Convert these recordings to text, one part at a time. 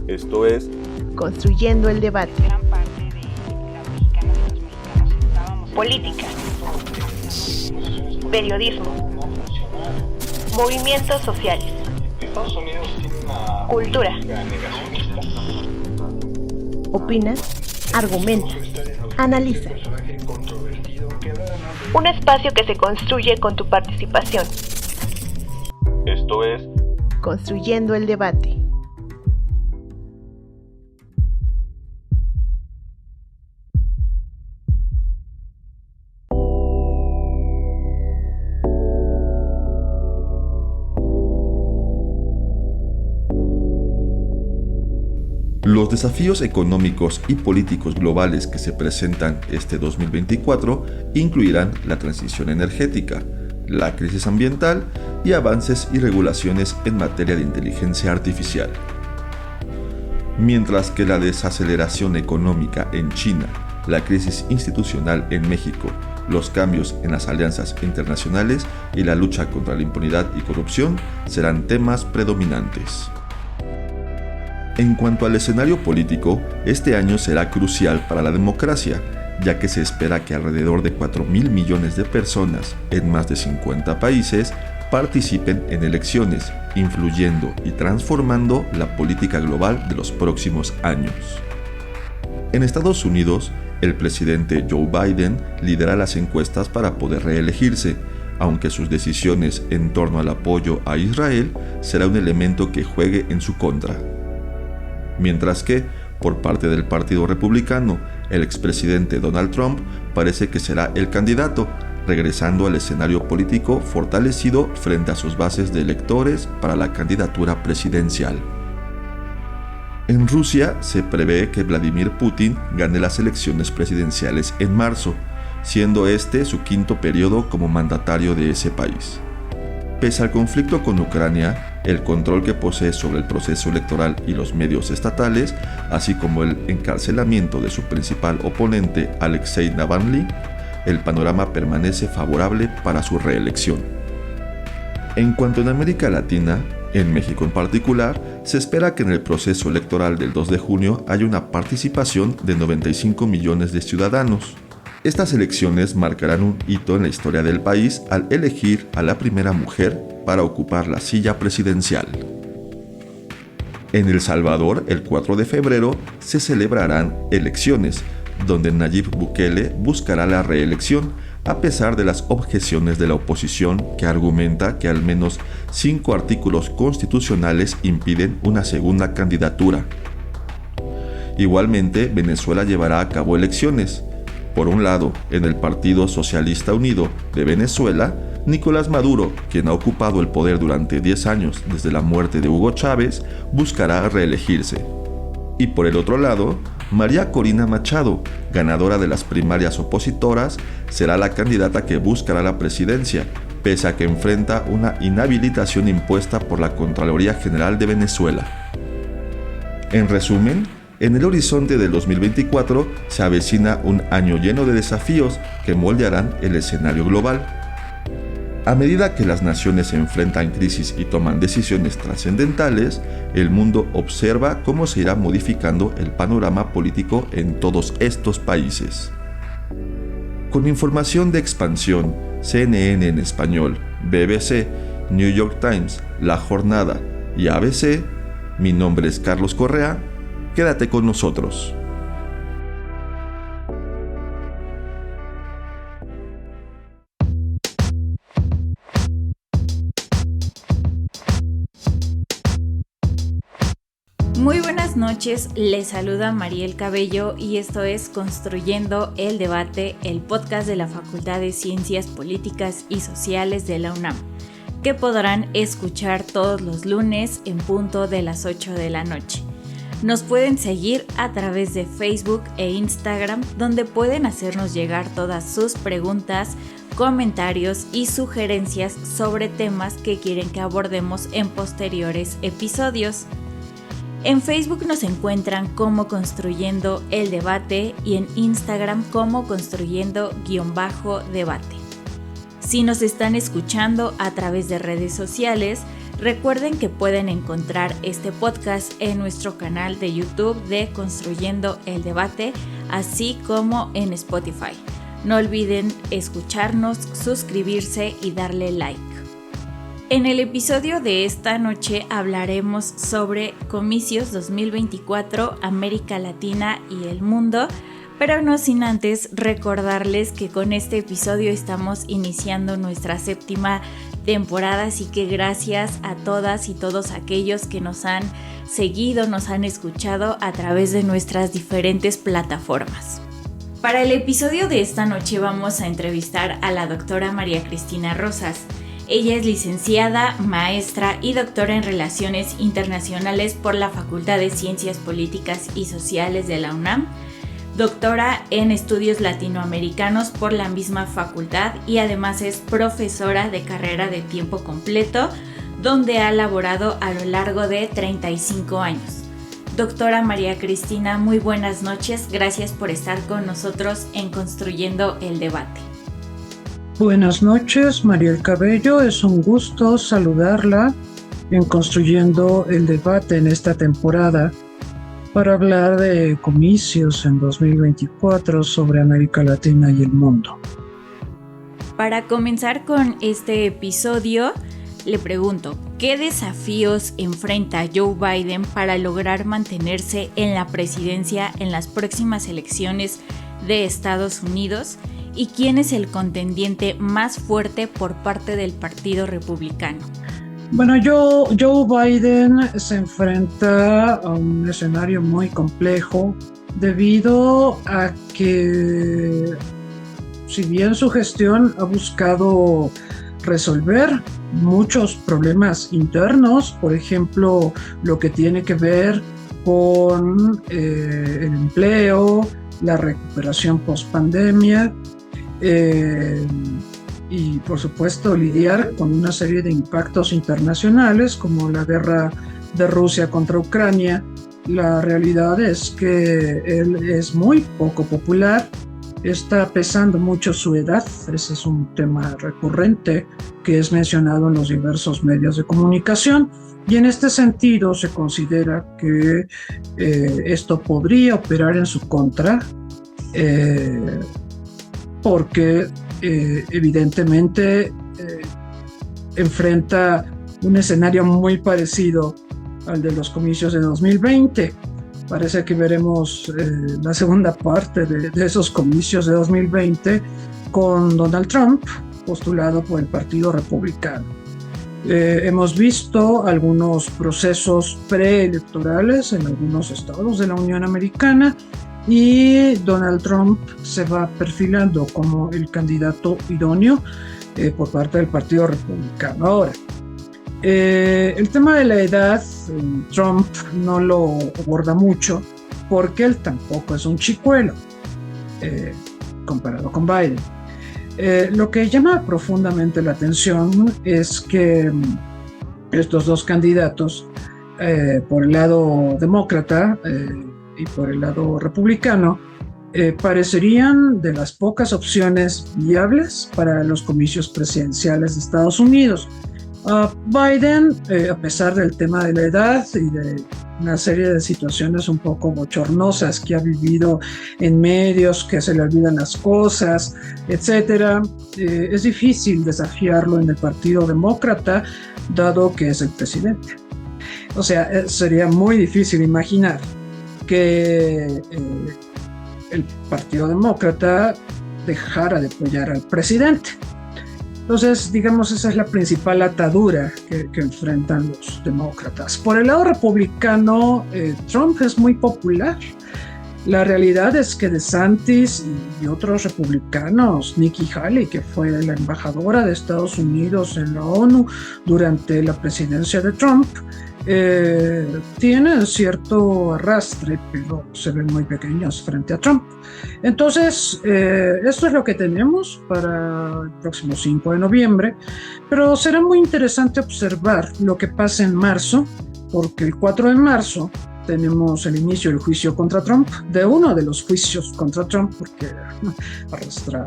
Esto es Construyendo el debate. Gran parte de la mexicana y los mexicanos estábamos. Política, periodismo, movimientos sociales, cultura. Opina, argumenta, analiza. Un espacio que se construye con tu participación. Esto es Construyendo el debate. Los desafíos económicos y políticos globales que se presentan este 2024 incluirán la transición energética, la crisis ambiental y avances y regulaciones en materia de inteligencia artificial. Mientras que la desaceleración económica en China, la crisis institucional en México, los cambios en las alianzas internacionales y la lucha contra la impunidad y corrupción serán temas predominantes. En cuanto al escenario político, este año será crucial para la democracia, ya que se espera que alrededor de 4.000 millones de personas en más de 50 países participen en elecciones, influyendo y transformando la política global de los próximos años. En Estados Unidos, el presidente Joe Biden lidera las encuestas para poder reelegirse, aunque sus decisiones en torno al apoyo a Israel será un elemento que juegue en su contra. Mientras que, por parte del Partido Republicano, el expresidente Donald Trump parece que será el candidato, regresando al escenario político fortalecido frente a sus bases de electores para la candidatura presidencial. En Rusia se prevé que Vladimir Putin gane las elecciones presidenciales en marzo, siendo este su quinto periodo como mandatario de ese país. Pese al conflicto con Ucrania, el control que posee sobre el proceso electoral y los medios estatales, así como el encarcelamiento de su principal oponente, Alexei Navalny, el panorama permanece favorable para su reelección. En cuanto en América Latina, en México en particular, se espera que en el proceso electoral del 2 de junio haya una participación de 95 millones de ciudadanos. Estas elecciones marcarán un hito en la historia del país al elegir a la primera mujer para ocupar la silla presidencial. En El Salvador, el 4 de febrero, se celebrarán elecciones, donde Nayib Bukele buscará la reelección, a pesar de las objeciones de la oposición que argumenta que al menos 5 artículos constitucionales impiden una segunda candidatura. Igualmente, Venezuela llevará a cabo elecciones. Por un lado, en el Partido Socialista Unido de Venezuela, Nicolás Maduro, quien ha ocupado el poder durante 10 años desde la muerte de Hugo Chávez, buscará reelegirse. Y por el otro lado, María Corina Machado, ganadora de las primarias opositoras, será la candidata que buscará la presidencia, pese a que enfrenta una inhabilitación impuesta por la Contraloría General de Venezuela. En resumen, en el horizonte del 2024 se avecina un año lleno de desafíos que moldearán el escenario global. A medida que las naciones se enfrentan crisis y toman decisiones trascendentales, el mundo observa cómo se irá modificando el panorama político en todos estos países. Con información de Expansión, CNN en español, BBC, New York Times, La Jornada y ABC, mi nombre es Carlos Correa. Quédate con nosotros. Muy buenas noches, les saluda Mariel Cabello y esto es Construyendo el Debate, el podcast de la Facultad de Ciencias Políticas y Sociales de la UNAM, que podrán escuchar todos los lunes en punto de las 8 de la noche. Nos pueden seguir a través de Facebook e Instagram, donde pueden hacernos llegar todas sus preguntas, comentarios y sugerencias sobre temas que quieren que abordemos en posteriores episodios. En Facebook nos encuentran como Construyendo el Debate y en Instagram como Construyendo_debate. Si nos están escuchando a través de redes sociales, Recuerden que pueden encontrar este podcast en nuestro canal de YouTube de Construyendo el Debate, así como en Spotify. No olviden escucharnos, suscribirse y darle like. En el episodio de esta noche hablaremos sobre comicios 2024, América Latina y el mundo, pero no sin antes recordarles que con este episodio estamos iniciando nuestra 7ª temporada, así que gracias a todas y todos aquellos que nos han seguido, nos han escuchado a través de nuestras diferentes plataformas. Para el episodio de esta noche vamos a entrevistar a la doctora María Cristina Rosas. Ella es licenciada, maestra y doctora en Relaciones Internacionales por la Facultad de Ciencias Políticas y Sociales de la UNAM, doctora en Estudios Latinoamericanos por la misma facultad y además es profesora de carrera de tiempo completo, donde ha laborado a lo largo de 35 años. Doctora María Cristina, muy buenas noches. Gracias por estar con nosotros en Construyendo el Debate. Buenas noches, Mariel Cabello. Es un gusto saludarla en Construyendo el Debate en esta temporada para hablar de comicios en 2024 sobre América Latina y el mundo. Para comenzar con este episodio, le pregunto, ¿qué desafíos enfrenta Joe Biden para lograr mantenerse en la presidencia en las próximas elecciones de Estados Unidos? ¿Y quién es el contendiente más fuerte por parte del Partido Republicano? Bueno, Joe Biden se enfrenta a un escenario muy complejo debido a que, si bien su gestión ha buscado resolver muchos problemas internos, por ejemplo, lo que tiene que ver con el empleo, la recuperación post-pandemia, y por supuesto lidiar con una serie de impactos internacionales como la guerra de Rusia contra Ucrania. La realidad es que él es muy poco popular, está pesando mucho su edad, ese es un tema recurrente que es mencionado en los diversos medios de comunicación, y en este sentido se considera que esto podría operar en su contra, porque evidentemente enfrenta un escenario muy parecido al de los comicios de 2020. Parece que veremos la segunda parte de esos comicios de 2020 con Donald Trump postulado por el Partido Republicano. Hemos visto algunos procesos preelectorales en algunos estados de la Unión Americana y Donald Trump se va perfilando como el candidato idóneo por parte del Partido Republicano. Ahora, el tema de la edad, Trump no lo aborda mucho porque él tampoco es un chicuelo comparado con Biden. Lo que llama profundamente la atención es que estos dos candidatos, por el lado demócrata y por el lado republicano, parecerían de las pocas opciones viables para los comicios presidenciales de Estados Unidos. Biden, a pesar del tema de la edad y de una serie de situaciones un poco bochornosas que ha vivido en medios, que se le olvidan las cosas, etcétera, es difícil desafiarlo en el Partido Demócrata, dado que es el presidente. O sea, sería muy difícil imaginar que el Partido Demócrata dejara de apoyar al presidente. Entonces, digamos, esa es la principal atadura que enfrentan los demócratas. Por el lado republicano, Trump es muy popular. La realidad es que DeSantis y otros republicanos, Nikki Haley, que fue la embajadora de Estados Unidos en la ONU durante la presidencia de Trump, tienen cierto arrastre, pero se ven muy pequeños frente a Trump. Entonces, esto es lo que tenemos para el próximo 5 de noviembre, pero será muy interesante observar lo que pasa en marzo, porque el 4 de marzo tenemos el inicio del juicio contra Trump, de uno de los juicios contra Trump, porque arrastra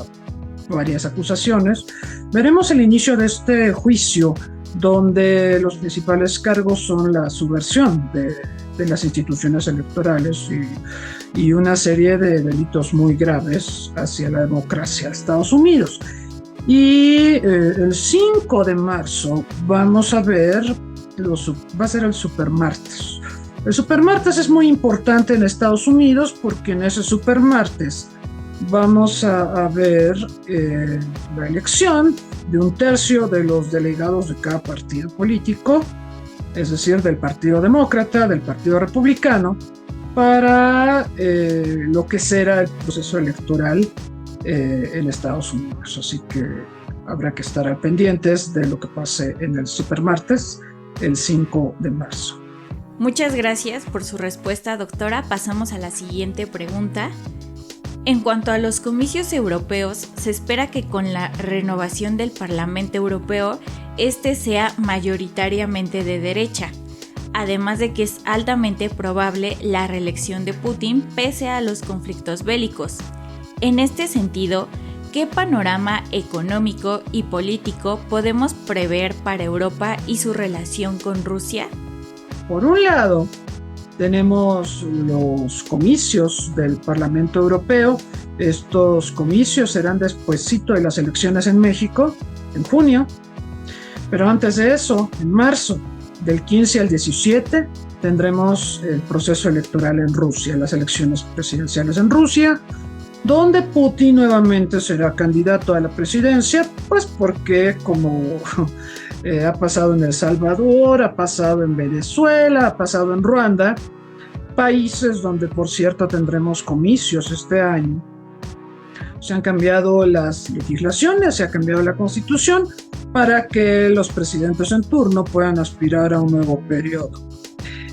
varias acusaciones. Veremos el inicio de este juicio donde los principales cargos son la subversión de las instituciones electorales y una serie de delitos muy graves hacia la democracia de Estados Unidos. Y el 5 de marzo vamos a ver, va a ser el Supermartes. El Supermartes es muy importante en Estados Unidos porque en ese Supermartes vamos a ver la elección de 1/3 de los delegados de cada partido político, es decir, del Partido Demócrata, del Partido Republicano, para lo que será el proceso electoral en Estados Unidos. Así que habrá que estar al pendientes de lo que pase en el Supermartes el 5 de marzo. Muchas gracias por su respuesta, doctora. Pasamos a la siguiente pregunta. En cuanto a los comicios europeos, se espera que con la renovación del Parlamento Europeo, este sea mayoritariamente de derecha, además de que es altamente probable la reelección de Putin pese a los conflictos bélicos. En este sentido, ¿qué panorama económico y político podemos prever para Europa y su relación con Rusia? Por un lado, tenemos los comicios del Parlamento Europeo. Estos comicios serán despuesito de las elecciones en México, en junio. Pero antes de eso, en marzo, del 15 al 17, tendremos el proceso electoral en Rusia, las elecciones presidenciales en Rusia, donde Putin nuevamente será candidato a la presidencia, pues porque como ha pasado en El Salvador, ha pasado en Venezuela, ha pasado en Ruanda, países donde por cierto tendremos comicios este año. Se han cambiado las legislaciones, se ha cambiado la constitución para que los presidentes en turno puedan aspirar a un nuevo periodo.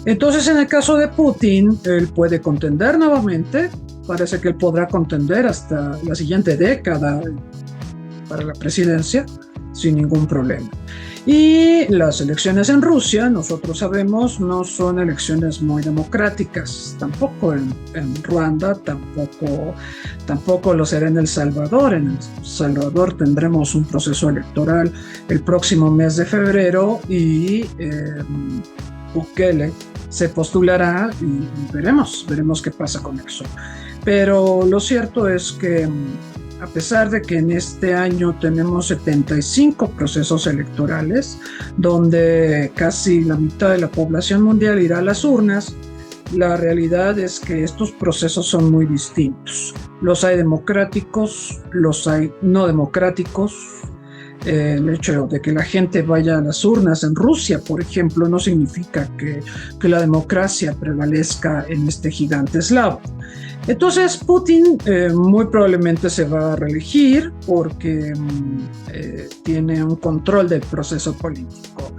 Entonces, en el caso de Putin, él puede contender nuevamente. Parece que él podrá contender hasta la siguiente década para la presidencia sin ningún problema. Y las elecciones en Rusia, nosotros sabemos, no son elecciones muy democráticas, tampoco en Ruanda, tampoco lo será en El Salvador. En El Salvador tendremos un proceso electoral el próximo mes de febrero y Bukele se postulará y veremos qué pasa con eso. Pero lo cierto es que a pesar de que en este año tenemos 75 procesos electorales, donde casi la mitad de la población mundial irá a las urnas, la realidad es que estos procesos son muy distintos. Los hay democráticos, los hay no democráticos. El hecho de que la gente vaya a las urnas en Rusia, por ejemplo, no significa que la democracia prevalezca en este gigante eslavo. Entonces Putin muy probablemente se va a reelegir porque tiene un control del proceso político.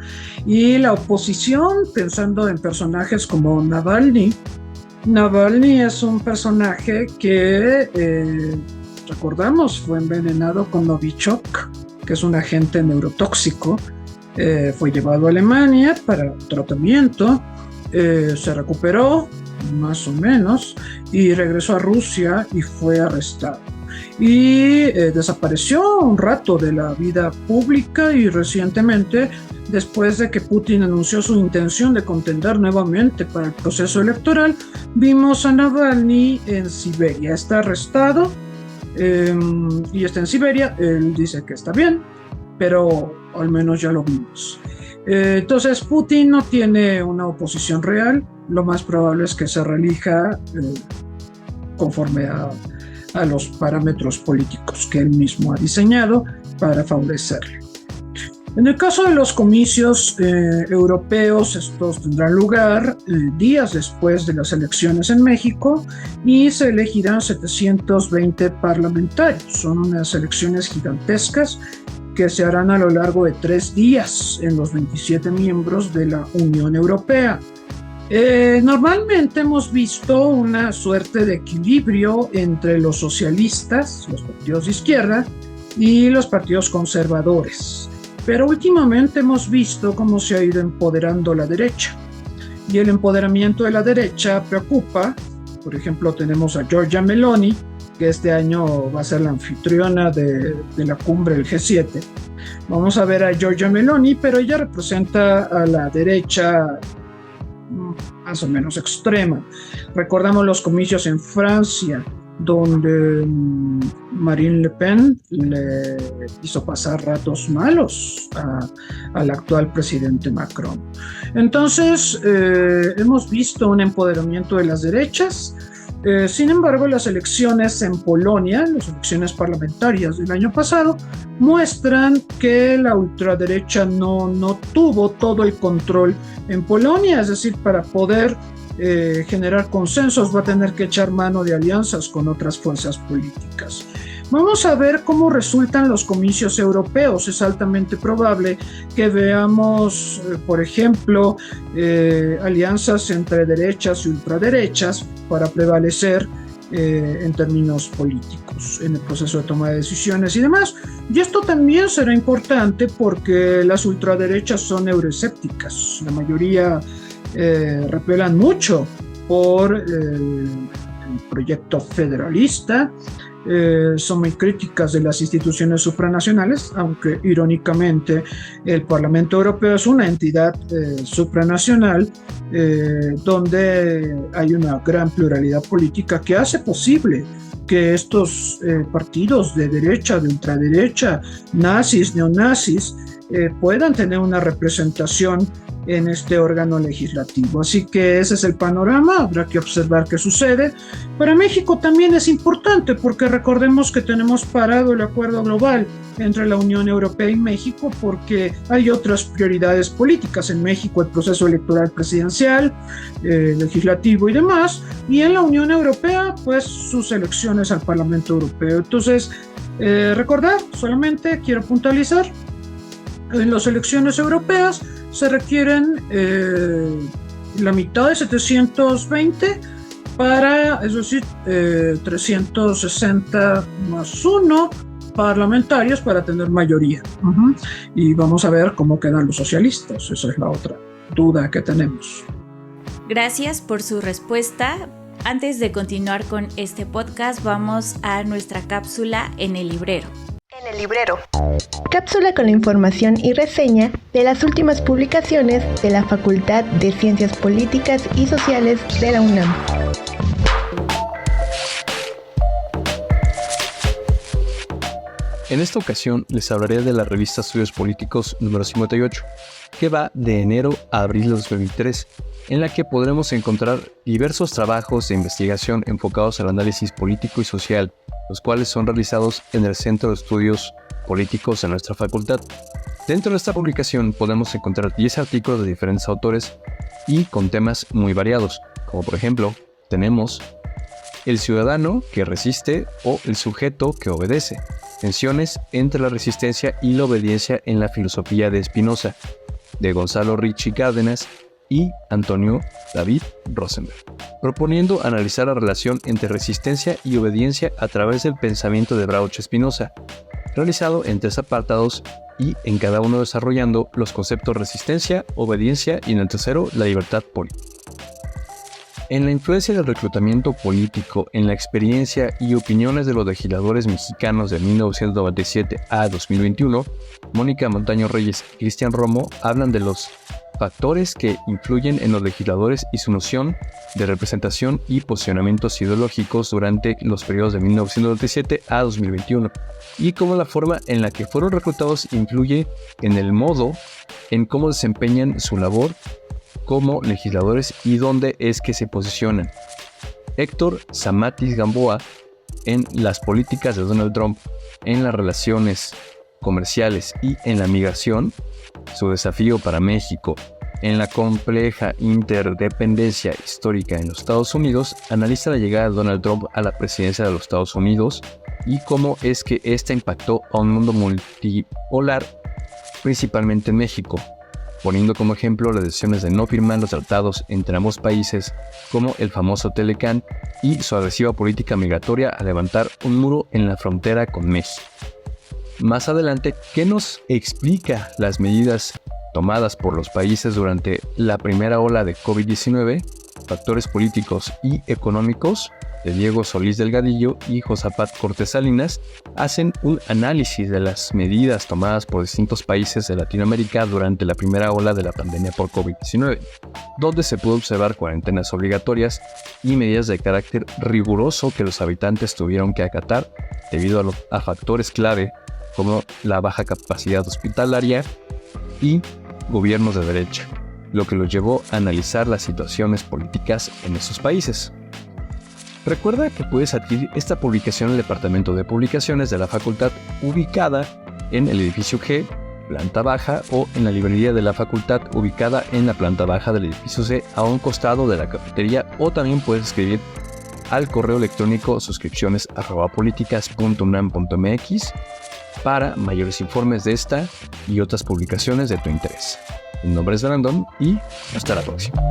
Y la oposición, pensando en personajes como Navalny es un personaje que, recordamos, fue envenenado con Novichok, que es un agente neurotóxico. Fue llevado a Alemania para tratamiento, se recuperó más o menos y regresó a Rusia y fue arrestado y desapareció un rato de la vida pública, y recientemente, después de que Putin anunció su intención de contender nuevamente para el proceso electoral, vimos a Navalny en Siberia. Está arrestado y está en Siberia. Él dice que está bien, pero al menos ya lo vimos. Entonces Putin no tiene una oposición real. Lo más probable es que se reelija conforme a los parámetros políticos que él mismo ha diseñado para favorecerle. En el caso de los comicios europeos, estos tendrán lugar días después de las elecciones en México y se elegirán 720 parlamentarios. Son unas elecciones gigantescas que se harán a lo largo de 3 días en los 27 miembros de la Unión Europea. Normalmente hemos visto una suerte de equilibrio entre los socialistas, los partidos de izquierda, y los partidos conservadores. Pero últimamente hemos visto cómo se ha ido empoderando la derecha. Y el empoderamiento de la derecha preocupa. Por ejemplo, tenemos a Giorgia Meloni, que este año va a ser la anfitriona de la cumbre del G7. Vamos a ver a Giorgia Meloni, pero ella representa a la derecha más o menos extrema. Recordamos los comicios en Francia, donde Marine Le Pen le hizo pasar ratos malos al actual presidente Macron. Entonces, hemos visto un empoderamiento de las derechas. Sin embargo, las elecciones en Polonia, las elecciones parlamentarias del año pasado, muestran que la ultraderecha no tuvo todo el control en Polonia, es decir, para poder generar consensos va a tener que echar mano de alianzas con otras fuerzas políticas. Vamos a ver cómo resultan los comicios europeos. Es altamente probable que veamos, por ejemplo, alianzas entre derechas y ultraderechas para prevalecer en términos políticos, en el proceso de toma de decisiones y demás. Y esto también será importante porque las ultraderechas son euroescépticas. La mayoría repelan mucho por el proyecto federalista, son muy críticas de las instituciones supranacionales, aunque irónicamente el Parlamento Europeo es una entidad supranacional donde hay una gran pluralidad política que hace posible que estos partidos de derecha, de ultraderecha, nazis, neonazis, puedan tener una representación en este órgano legislativo. Así que ese es el panorama, habrá que observar qué sucede. Para México también es importante porque recordemos que tenemos parado el acuerdo global entre la Unión Europea y México porque hay otras prioridades políticas en México, el proceso electoral presidencial, legislativo y demás, y en la Unión Europea pues sus elecciones al Parlamento Europeo. Entonces, recordar, solamente quiero puntualizar, en las elecciones europeas se requieren la mitad de 720 para, es decir, 360 más 1 parlamentarios para tener mayoría. Y vamos a ver cómo quedan los socialistas. Esa es la otra duda que tenemos. Gracias por su respuesta. Antes de continuar con este podcast, vamos a nuestra cápsula en el librero. En el librero. Cápsula con la información y reseña de las últimas publicaciones de la Facultad de Ciencias Políticas y Sociales de la UNAM. En esta ocasión les hablaré de la revista Estudios Políticos número 58, que va de enero a abril de 2023, en la que podremos encontrar diversos trabajos de investigación enfocados al análisis político y social, los cuales son realizados en el Centro de Estudios Políticos de nuestra facultad. Dentro de esta publicación podemos encontrar 10 artículos de diferentes autores y con temas muy variados, como por ejemplo, tenemos el ciudadano que resiste o el sujeto que obedece, tensiones entre la resistencia y la obediencia en la filosofía de Spinoza, de Gonzalo Ricci Cárdenas y Antonio David Rosenberg, proponiendo analizar la relación entre resistencia y obediencia a través del pensamiento de Brauch Spinoza, realizado en 3 apartados y en cada uno desarrollando los conceptos resistencia, obediencia y en el tercero la libertad política. En la influencia del reclutamiento político en la experiencia y opiniones de los legisladores mexicanos de 1997 a 2021, Mónica Montaño Reyes y Cristian Romo hablan de los factores que influyen en los legisladores y su noción de representación y posicionamientos ideológicos durante los periodos de 1997 a 2021, y cómo la forma en la que fueron reclutados influye en el modo en cómo desempeñan su labor como legisladores y dónde es que se posicionan. Héctor Samatis Gamboa, en las políticas de Donald Trump, en las relaciones comerciales y en la migración, su desafío para México, en la compleja interdependencia histórica en los Estados Unidos, analiza la llegada de Donald Trump a la presidencia de los Estados Unidos y cómo es que esta impactó a un mundo multipolar, principalmente en México, poniendo como ejemplo las decisiones de no firmar los tratados entre ambos países, como el famoso Telecán, y su agresiva política migratoria a levantar un muro en la frontera con México. Más adelante, ¿qué nos explica las medidas tomadas por los países durante la primera ola de COVID-19, factores políticos y económicos de Diego Solís Delgadillo y Josapat Cortés Salinas, hacen un análisis de las medidas tomadas por distintos países de Latinoamérica durante la primera ola de la pandemia por COVID-19, donde se pudo observar cuarentenas obligatorias y medidas de carácter riguroso que los habitantes tuvieron que acatar debido a factores clave como la baja capacidad hospitalaria y gobiernos de derecha, lo que los llevó a analizar las situaciones políticas en esos países. Recuerda que puedes adquirir esta publicación en el Departamento de Publicaciones de la Facultad, ubicada en el edificio G, planta baja, o en la librería de la Facultad, ubicada en la planta baja del edificio C, a un costado de la cafetería, o también puedes escribir al correo electrónico suscripciones@políticas.unam.mx para mayores informes de esta y otras publicaciones de tu interés. Mi nombre es Brandon y hasta la próxima.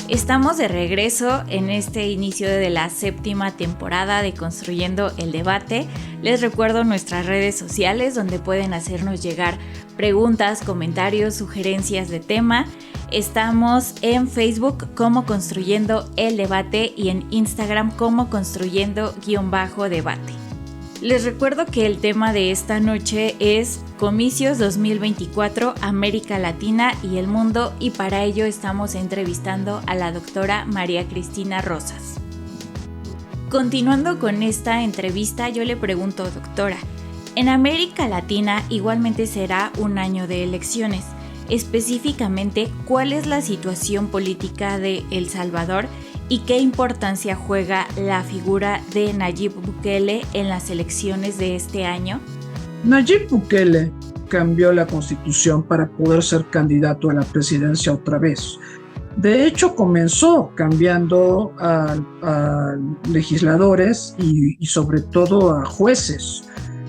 Estamos de regreso en este inicio de la 7ª temporada de Construyendo el Debate. Les recuerdo nuestras redes sociales donde pueden hacernos llegar preguntas, comentarios, sugerencias de tema. Estamos en Facebook como Construyendo el Debate y en Instagram como Construyendo_Debate. Les recuerdo que el tema de esta noche es Comicios 2024, América Latina y el mundo, y para ello estamos entrevistando a la doctora María Cristina Rosas. Continuando con esta entrevista, yo le pregunto, doctora, en América Latina igualmente será un año de elecciones. Específicamente, ¿cuál es la situación política de El Salvador y qué importancia juega la figura de Nayib Bukele en las elecciones de este año? Nayib Bukele cambió la constitución para poder ser candidato a la presidencia otra vez. De hecho, comenzó cambiando a legisladores y sobre todo a jueces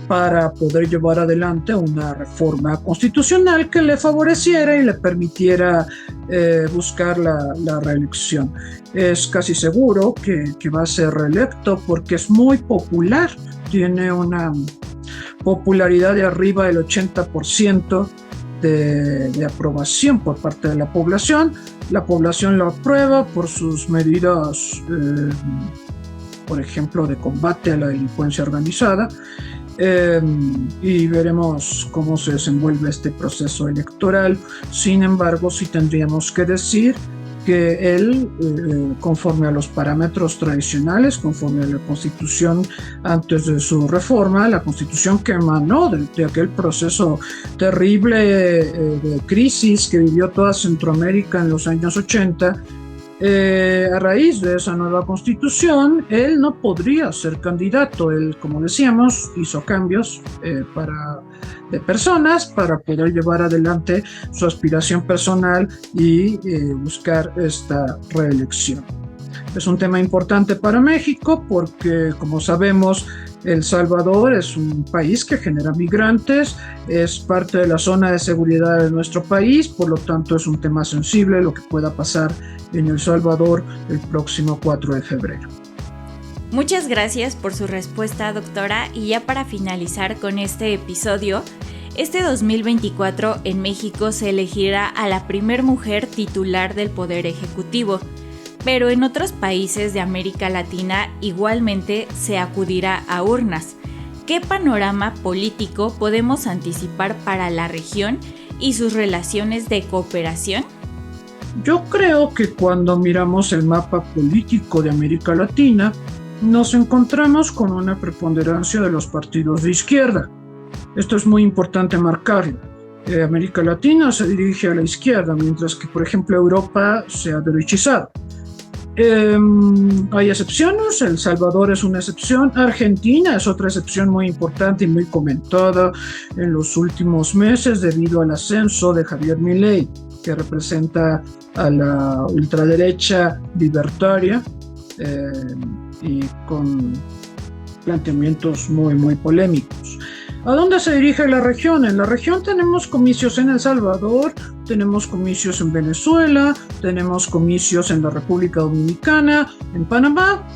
para poder llevar adelante una reforma constitucional que le favoreciera y le permitiera buscar la reelección. Es casi seguro que va a ser reelecto porque es muy popular, tiene una popularidad de arriba del 80% de aprobación por parte de la población. La población lo aprueba por sus medidas, por ejemplo, de combate a la delincuencia organizada. Y veremos cómo se desenvuelve este proceso electoral. Sin embargo, sí tendríamos que decir que él, conforme a los parámetros tradicionales, conforme a la Constitución antes de su reforma, la Constitución que emanó de aquel proceso terrible de crisis que vivió toda Centroamérica en los años 80, a raíz de esa nueva constitución, él no podría ser candidato. Él, como decíamos, hizo cambios de personas para poder llevar adelante su aspiración personal y buscar esta reelección. Es un tema importante para México porque, como sabemos, El Salvador es un país que genera migrantes, es parte de la zona de seguridad de nuestro país, por lo tanto es un tema sensible lo que pueda pasar en El Salvador el próximo 4 de febrero. Muchas gracias por su respuesta, doctora, y ya para finalizar con este episodio, este 2024 en México se elegirá a la primer mujer titular del Poder Ejecutivo, pero en otros países de América Latina igualmente se acudirá a urnas. ¿Qué panorama político podemos anticipar para la región y sus relaciones de cooperación? Yo creo que cuando miramos el mapa político de América Latina, nos encontramos con una preponderancia de los partidos de izquierda. Esto es muy importante marcarlo. América Latina se dirige a la izquierda, mientras que, por ejemplo, Europa se ha derechizado. Hay excepciones, El Salvador es una excepción, Argentina es otra excepción muy importante y muy comentada en los últimos meses debido al ascenso de Javier Milei, que representa a la ultraderecha libertaria y con planteamientos muy polémicos. ¿A dónde se dirige la región? En la región tenemos comicios en El Salvador, tenemos comicios en Venezuela, tenemos comicios en la República Dominicana, en Panamá,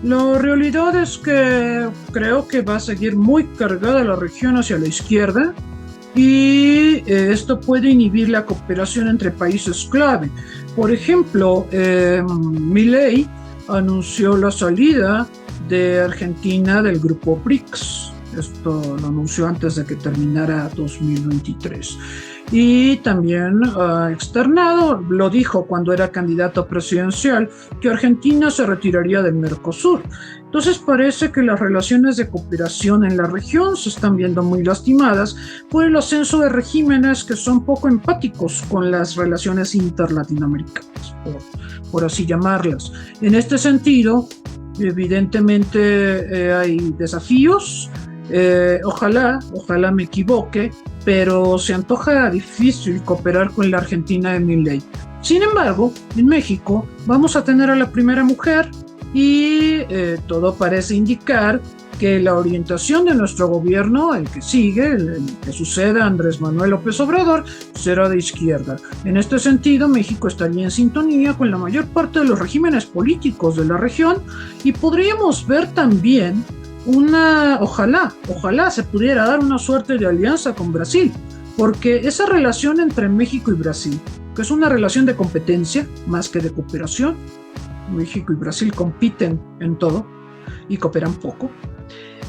La realidad es que creo que va a seguir muy cargada la región hacia la izquierda y esto puede inhibir la cooperación entre países clave. Por ejemplo, Milei anunció la salida de Argentina del grupo BRICS. Esto lo anunció antes de que terminara 2023. Y también ha externado, lo dijo cuando era candidato presidencial, que Argentina se retiraría del Mercosur. Entonces parece que las relaciones de cooperación en la región se están viendo muy lastimadas por el ascenso de regímenes que son poco empáticos con las relaciones interlatinoamericanas, por así llamarlas. En este sentido, evidentemente hay desafíos. Ojalá me equivoque, pero se antoja difícil cooperar con la Argentina de Milei. Sin embargo, en México vamos a tener a la primera mujer y todo parece indicar que la orientación de nuestro gobierno, el que sigue, el que suceda a Andrés Manuel López Obrador, será de izquierda. En este sentido, México estaría en sintonía con la mayor parte de los regímenes políticos de la región y podríamos ver también ojalá se pudiera dar una suerte de alianza con Brasil, porque esa relación entre México y Brasil, que es una relación de competencia más que de cooperación, México y Brasil compiten en todo y cooperan poco.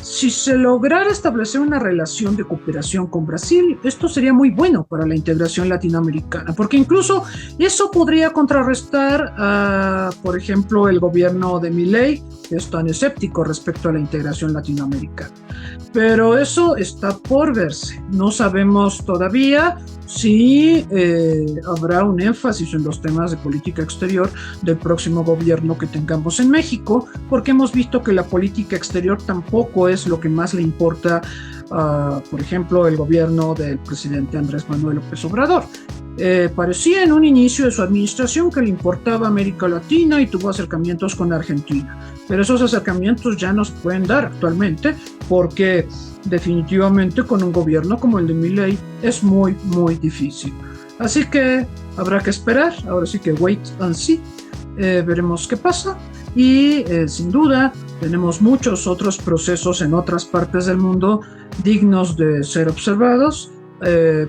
Si se lograra establecer una relación de cooperación con Brasil, esto sería muy bueno para la integración latinoamericana, porque incluso eso podría contrarrestar a, por ejemplo, el gobierno de Milei, que es tan escéptico respecto a la integración latinoamericana. Pero eso está por verse. No sabemos todavía si habrá un énfasis en los temas de política exterior del próximo gobierno que tengamos en México, porque hemos visto que la política exterior tampoco es lo que más le importa, por ejemplo, el gobierno del presidente Andrés Manuel López Obrador. Parecía en un inicio de su administración que le importaba América Latina y tuvo acercamientos con Argentina, pero esos acercamientos ya no se pueden dar actualmente porque definitivamente con un gobierno como el de Milei es muy difícil. Así que habrá que esperar, ahora sí que wait and see, veremos qué pasa y sin duda tenemos muchos otros procesos en otras partes del mundo dignos de ser observados.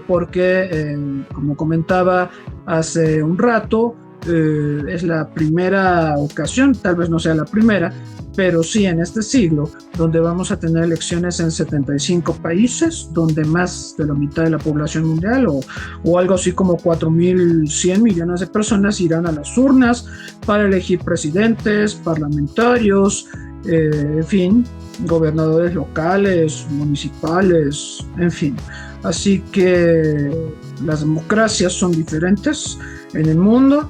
Porque, como comentaba hace un rato, es la primera ocasión, tal vez no sea la primera, pero sí en este siglo, donde vamos a tener elecciones en 75 países, donde más de la mitad de la población mundial, o algo así como 4.100 millones de personas irán a las urnas para elegir presidentes, parlamentarios, en fin, gobernadores locales, municipales, en fin. Así que las democracias son diferentes en el mundo.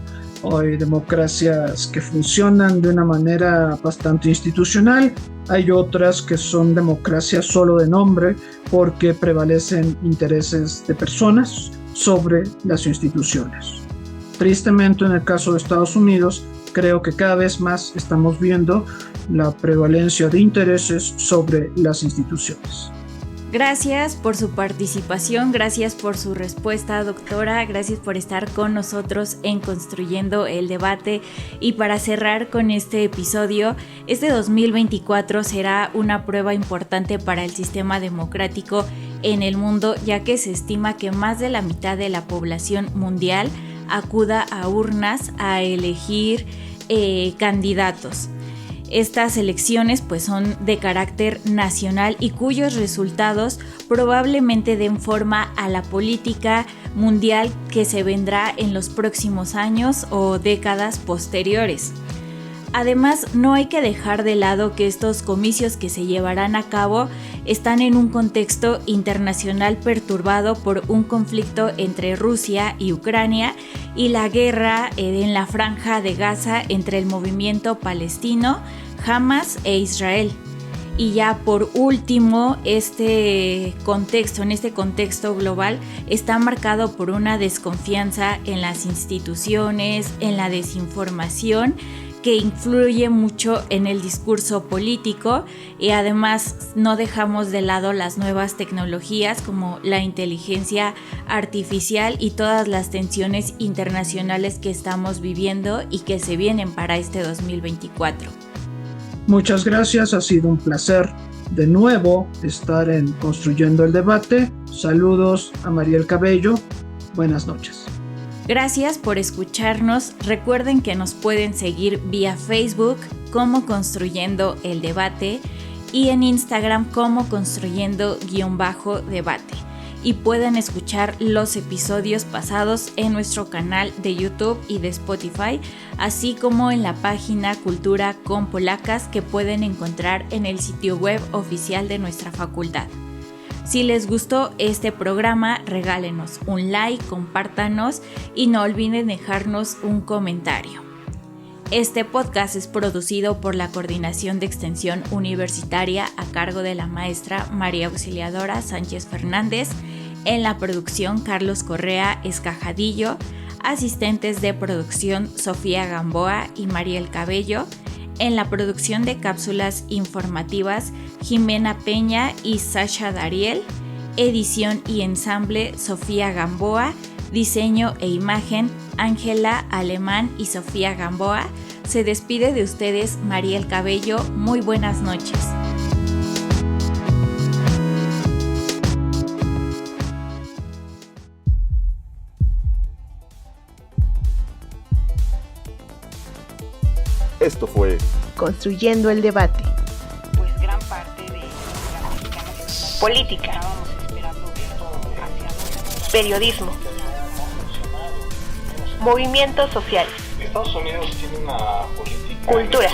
Hay democracias que funcionan de una manera bastante institucional. Hay otras que son democracias solo de nombre porque prevalecen intereses de personas sobre las instituciones. Tristemente, en el caso de Estados Unidos, creo que cada vez más estamos viendo la prevalencia de intereses sobre las instituciones. Gracias por su participación, gracias por su respuesta, doctora, gracias por estar con nosotros en Construyendo el Debate. Y para cerrar con este episodio, este 2024 será una prueba importante para el sistema democrático en el mundo, ya que se estima que más de la mitad de la población mundial acuda a urnas a elegir candidatos. Estas elecciones pues son de carácter nacional y cuyos resultados probablemente den forma a la política mundial que se vendrá en los próximos años o décadas posteriores. Además, no hay que dejar de lado que estos comicios que se llevarán a cabo están en un contexto internacional perturbado por un conflicto entre Rusia y Ucrania y la guerra en la franja de Gaza entre el movimiento palestino, Hamas e Israel. Y ya por último, en este contexto global está marcado por una desconfianza en las instituciones, en la desinformación, que influye mucho en el discurso político, y además no dejamos de lado las nuevas tecnologías como la inteligencia artificial y todas las tensiones internacionales que estamos viviendo y que se vienen para este 2024. Muchas gracias, ha sido un placer de nuevo estar en Construyendo el Debate. Saludos a Mariel Cabello. Buenas noches. Gracias por escucharnos. Recuerden que nos pueden seguir vía Facebook como Construyendo el Debate y en Instagram como Construyendo_Debate. Y pueden escuchar los episodios pasados en nuestro canal de YouTube y de Spotify, así como en la página Cultura con Polacas que pueden encontrar en el sitio web oficial de nuestra facultad. Si les gustó este programa, regálenos un like, compártanos y no olviden dejarnos un comentario. Este podcast es producido por la Coordinación de Extensión Universitaria a cargo de la maestra María Auxiliadora Sánchez Fernández, en la producción Carlos Correa Escajadillo, asistentes de producción Sofía Gamboa y Mariel Cabello, en la producción de cápsulas informativas Jimena Peña y Sasha Dariel, edición y ensamble Sofía Gamboa, diseño e imagen Ángela Alemán y Sofía Gamboa. Se despide de ustedes Mariel Cabello. Muy buenas noches. Esto fue Construyendo el Debate. Pues gran parte de la mexicana política, estábamos esperando esto hacia dónde. periodismo, movimientos sociales, Estados Unidos tiene una política cultura,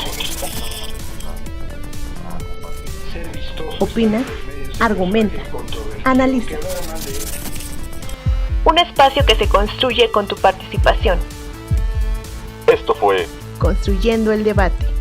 ser vistoso, Opina, argumenta, analiza. un espacio que se construye con tu participación. Esto fue Construyendo el Debate.